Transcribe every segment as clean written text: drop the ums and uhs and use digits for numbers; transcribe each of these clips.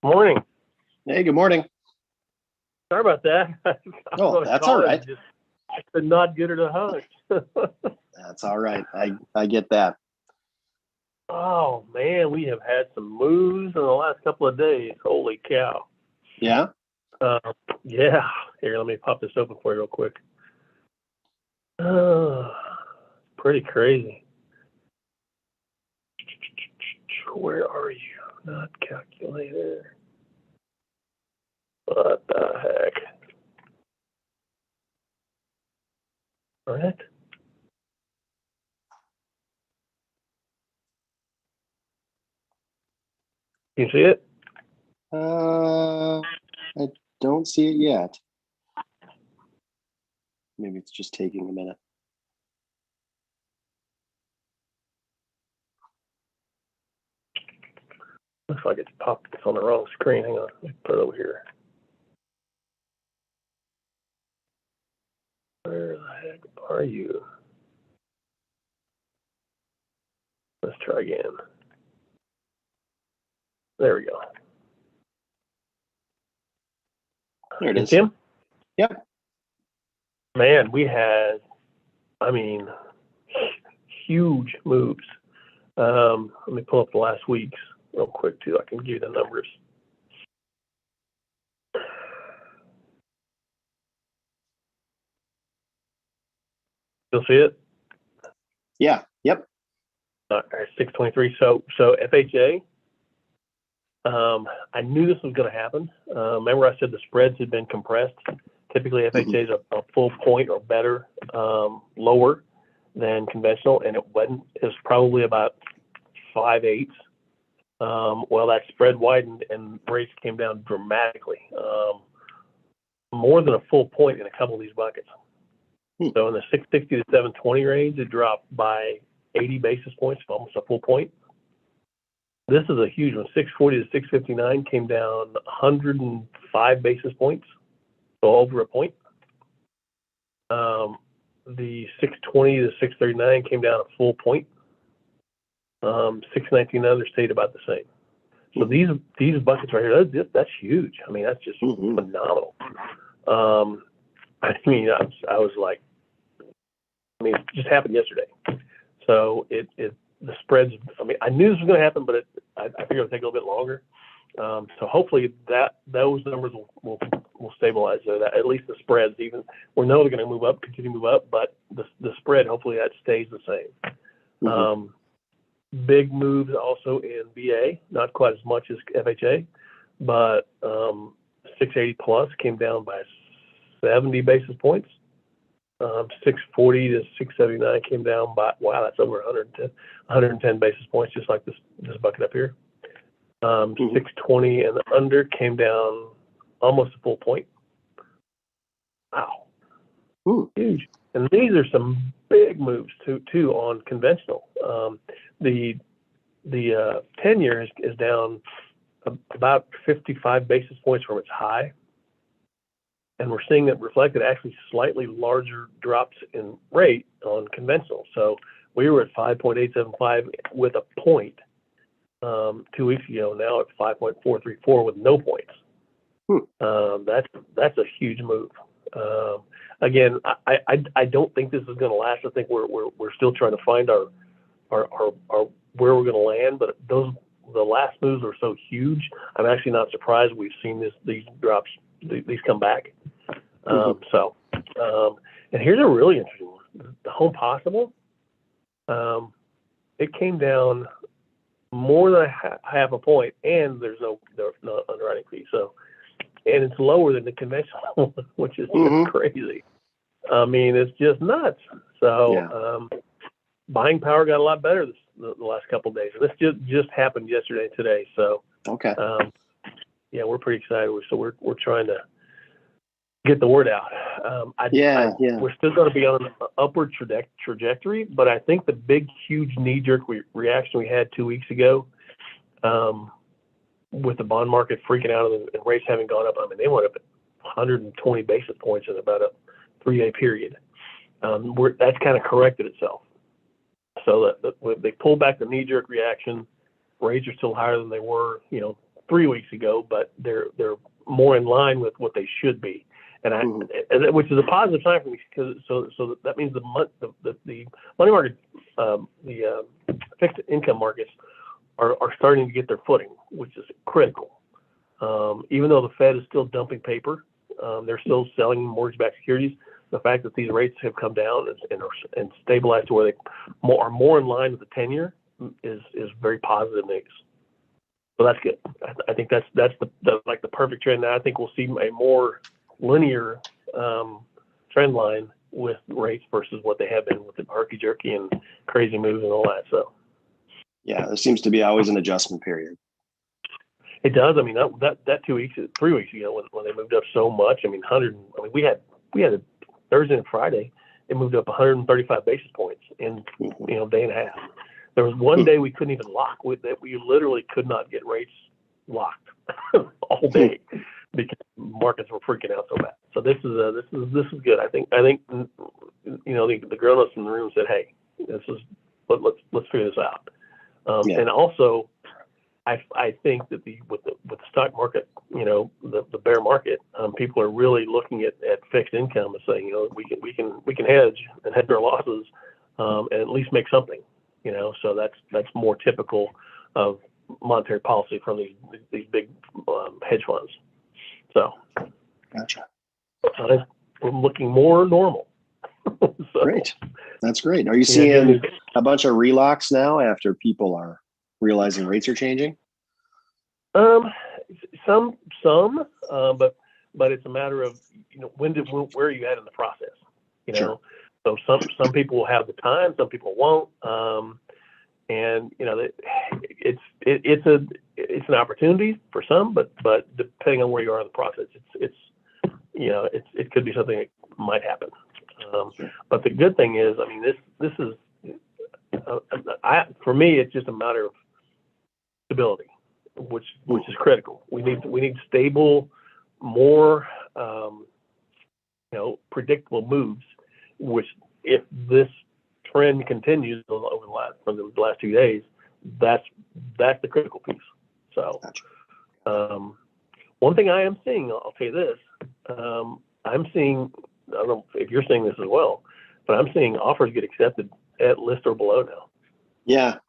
Morning. Hey, good morning. Sorry about that. I Oh, was that's all calling right. and just I could not get her to hush. That's all right. I get that. Oh man, we have had some moves in the last couple of days. Holy cow! Yeah. Uh, yeah. Here, let me pop this open for you real quick. Uh, Pretty crazy. Where are you? Not calculator. What the heck? All right. Can you see it? I don't see it yet. Maybe it's just taking a minute. Looks like it's popped. It's on the wrong screen. Hang on. Let me put it over here. Where the heck are you? Let's try again. There we go. There it You is. see him? Yep. Man, we had, I mean, huge moves. Let me pull up the last week's real quick, too. I can give you the numbers. You'll see it? Yeah. Yep. 623. So FHA, I knew this was going to happen. Remember I said the spreads had been compressed. Typically, FHA is a full point or better lower than conventional, and it wasn't. It was probably about 5/8. Well, that spread widened and rates came down dramatically, more than a full point in a couple of these buckets. So in the 660 to 720 range, it dropped by 80 basis points, almost a full point. This is a huge one. 640 to 659 came down 105 basis points, so over a point. The 620 to 639 came down a full point. 619 under stayed about the same. So these buckets right here, that's huge. I mean, that's just phenomenal. I mean, I was like, I mean, it just happened yesterday. So the spreads. I mean, I knew this was going to happen, but I figured it would take a little bit longer. So hopefully those numbers will stabilize. So that at least the spreads, even we know they're going to move up, continue to move up, but the spread hopefully that stays the same. Big moves also in VA, not quite as much as FHA, but 680 plus came down by 70 basis points. 640 to 679 came down by, wow, that's over 110 basis points, just like this bucket up here. 620 and under came down almost a full point. Wow. Huge. And these are some big moves too on conventional. The 10-year is down about 55 basis points from its high. And we're seeing it reflected actually slightly larger drops in rate on conventional. So we were at 5.875 with a point 2 weeks ago. Now it's 5.434 with no points. That's a huge move. Again, I don't think this is going to last. I think we're still trying to find our where we're going to land. But the last moves are so huge. I'm actually not surprised we've seen these drops. These come back. And here's a really interesting one. The Home Possible, it came down more than half a point, and there's no underwriting fee. So, and it's lower than the conventional, which is just crazy. I mean, it's just nuts. So, buying power got a lot better the last couple of days. This just happened yesterday and today. So, yeah, we're pretty excited. So we're trying to get the word out. We're still going to be on an upward trajectory, but I think the big, huge knee-jerk reaction we had 2 weeks ago, with the bond market freaking out and rates having gone up, I mean, they went up at 120 basis points in about a 3-day period. That's kind of corrected itself. So that they pulled back the knee-jerk reaction. Rates are still higher than they were, 3 weeks ago, but they're more in line with what they should be, and which is a positive sign for me, because so that means the money market, the fixed income markets are starting to get their footing, which is critical. Even though the Fed is still dumping paper, they're still selling mortgage-backed securities. The fact that these rates have come down and stabilized to where they are more in line with the 10-year is very positive news. So that's good. I think that's the perfect trend. Now I think we'll see a more linear trend line with rates versus what they have been with the herky-jerky and crazy moves and all that. So yeah, there seems to be always an adjustment period. It does. I mean, that 3 weeks ago when they moved up so much. I mean, we had a Thursday and Friday, it moved up 135 basis points in day and a half. There was one day we couldn't even lock with that. We literally could not get rates locked all day because markets were freaking out so bad. So this is good. I think the girls in the room said, "Hey, let's figure this out." And also, I think that with the stock market, the bear market, people are really looking at fixed income and saying, we can hedge our losses, and at least make something. So that's more typical of monetary policy from these big hedge funds. So, gotcha. We're looking more normal. So, great, that's great. Are you seeing a bunch of relocks now after people are realizing rates are changing? Some, but it's a matter of where are you at in the process? Sure. So some people will have the time, some people won't, and it's an opportunity for some, but depending on where you are in the process, it could be something that might happen. But the good thing is, I mean, this is for me, it's just a matter of stability, which is critical. We need stable, more predictable moves. Which, if this trend continues over the last 2 days, that's the critical piece. So, one thing I am seeing, I'll tell you this, I'm seeing, I don't know if you're seeing this as well, but I'm seeing offers get accepted at list or below now.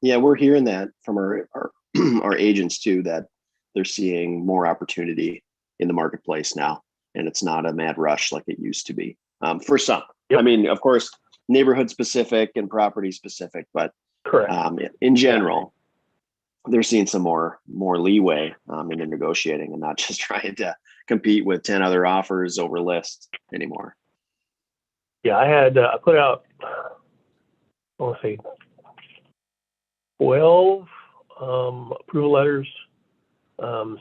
Yeah, we're hearing that from our agents too, that they're seeing more opportunity in the marketplace now, and it's not a mad rush like it used to be. For some. Yep. I mean, of course, neighborhood specific and property specific, but correct. In general, they're seeing some more leeway in their negotiating and not just trying to compete with 10 other offers over list anymore. Yeah, I put out, I want to say 12 approval letters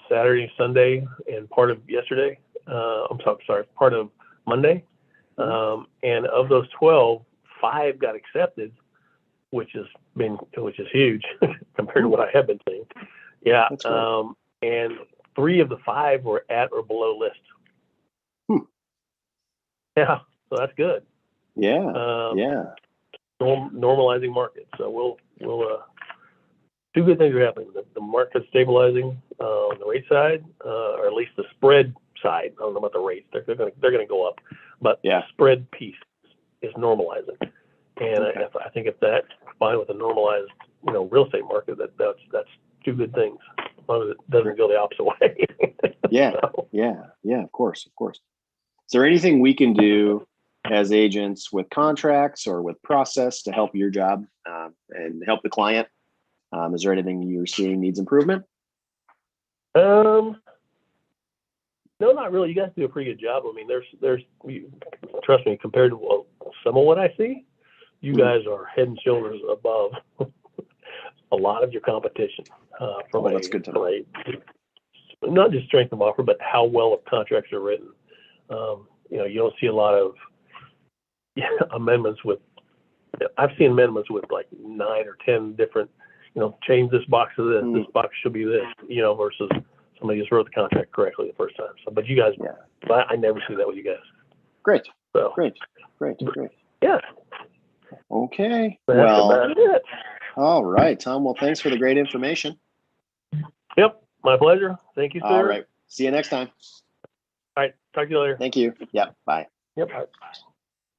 Saturday, Sunday, and part of yesterday. Part of Monday. And of those 12, 5 got accepted, which is huge compared to what I have been seeing. Yeah. And 3 of the 5 were at or below list. Yeah. So that's good. Yeah. Normalizing market. So we'll 2 good things are happening. The market's stabilizing on the rate side, or at least the spread side. I don't know about the rates. They're going to go up, but the spread piece is normalizing. And I think if that's combined with a normalized, real estate market, that's 2 good things. As long as it doesn't go the opposite way. Yeah. Of course. Is there anything we can do as agents with contracts or with process to help your job and help the client? Is there anything you're seeing needs improvement? No, not really. You guys do a pretty good job. I mean, there's trust me, compared to some of what I see, you guys are head and shoulders above a lot of your competition. That's good to know. Not just strength of offer, but how well contracts are written. You don't see a lot of amendments with. I've seen amendments with like 9 or 10 different. Change this box to this. This box should be this. Versus somebody just wrote the contract correctly the first time. So, but you guys, I never see that with you guys. Great. So great. Yeah. Okay. That's about it. All right, Tom. Well, thanks for the great information. Yep. My pleasure. Thank you, sir. All right. See you next time. All right. Talk to you later. Thank you. Yeah. Bye. Yep. All right.